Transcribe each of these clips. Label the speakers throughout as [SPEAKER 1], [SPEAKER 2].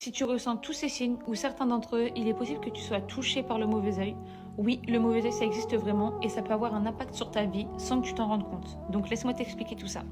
[SPEAKER 1] Si tu ressens tous ces signes ou certains d'entre eux, il est possible que tu sois touché par le mauvais œil. Oui, le mauvais œil, ça existe vraiment et ça peut avoir un impact sur ta vie sans que tu t'en rendes compte. Donc laisse-moi t'expliquer tout ça.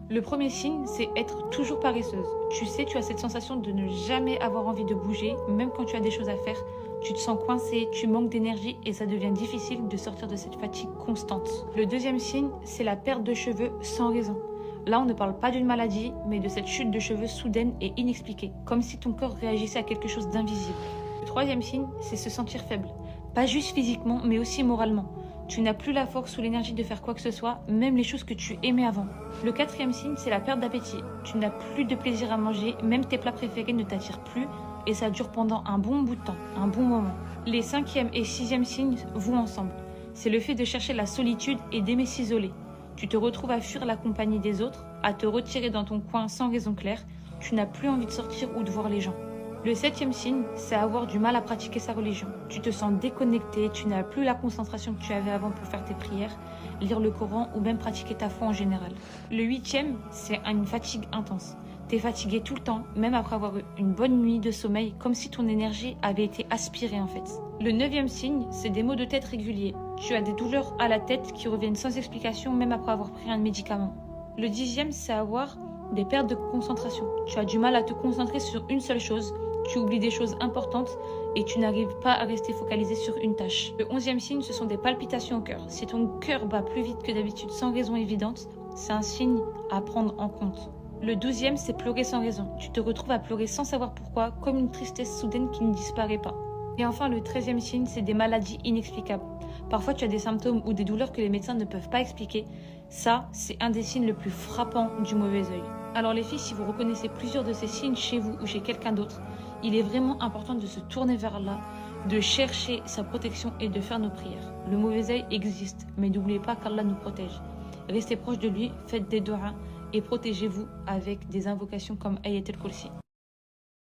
[SPEAKER 1] Le premier signe, c'est être toujours paresseuse. Tu sais, tu as cette sensation de ne jamais avoir envie de bouger, même quand tu as des choses à faire. Tu te sens coincé, tu manques d'énergie et ça devient difficile de sortir de cette fatigue constante. Le deuxième signe, c'est la perte de cheveux sans raison. Là, on ne parle pas d'une maladie, mais de cette chute de cheveux soudaine et inexpliquée, comme si ton corps réagissait à quelque chose d'invisible. Le troisième signe, c'est se sentir faible. Pas juste physiquement, mais aussi moralement. Tu n'as plus la force ou l'énergie de faire quoi que ce soit, même les choses que tu aimais avant. Le quatrième signe, c'est la perte d'appétit. Tu n'as plus de plaisir à manger, même tes plats préférés ne t'attirent plus, et ça dure pendant un bon bout de temps, un bon moment. Les cinquième et sixième signes vont ensemble. C'est le fait de chercher la solitude et d'aimer s'isoler. Tu te retrouves à fuir la compagnie des autres, à te retirer dans ton coin sans raison claire, tu n'as plus envie de sortir ou de voir les gens. Le septième signe, c'est avoir du mal à pratiquer sa religion. Tu te sens déconnecté, tu n'as plus la concentration que tu avais avant pour faire tes prières, lire le Coran ou même pratiquer ta foi en général. Le huitième, c'est une fatigue intense. T'es fatigué tout le temps, même après avoir eu une bonne nuit de sommeil, comme si ton énergie avait été aspirée en fait. Le neuvième signe, c'est des maux de tête réguliers. Tu as des douleurs à la tête qui reviennent sans explication, même après avoir pris un médicament. Le dixième, c'est avoir des pertes de concentration. Tu as du mal à te concentrer sur une seule chose, tu oublies des choses importantes et tu n'arrives pas à rester focalisé sur une tâche. Le onzième signe, ce sont des palpitations au cœur. Si ton cœur bat plus vite que d'habitude sans raison évidente, c'est un signe à prendre en compte. Le douzième, c'est pleurer sans raison. Tu te retrouves à pleurer sans savoir pourquoi, comme une tristesse soudaine qui ne disparaît pas. Et enfin, le 13e signe, c'est des maladies inexplicables. Parfois, tu as des symptômes ou des douleurs que les médecins ne peuvent pas expliquer. Ça, c'est un des signes les plus frappants du mauvais œil. Alors les filles, si vous reconnaissez plusieurs de ces signes chez vous ou chez quelqu'un d'autre, il est vraiment important de se tourner vers là, de chercher sa protection et de faire nos prières. Le mauvais œil existe, mais n'oubliez pas qu'Allah nous protège. Restez proche de lui, faites des doigts et protégez-vous avec des invocations comme Ayat al-Kursi.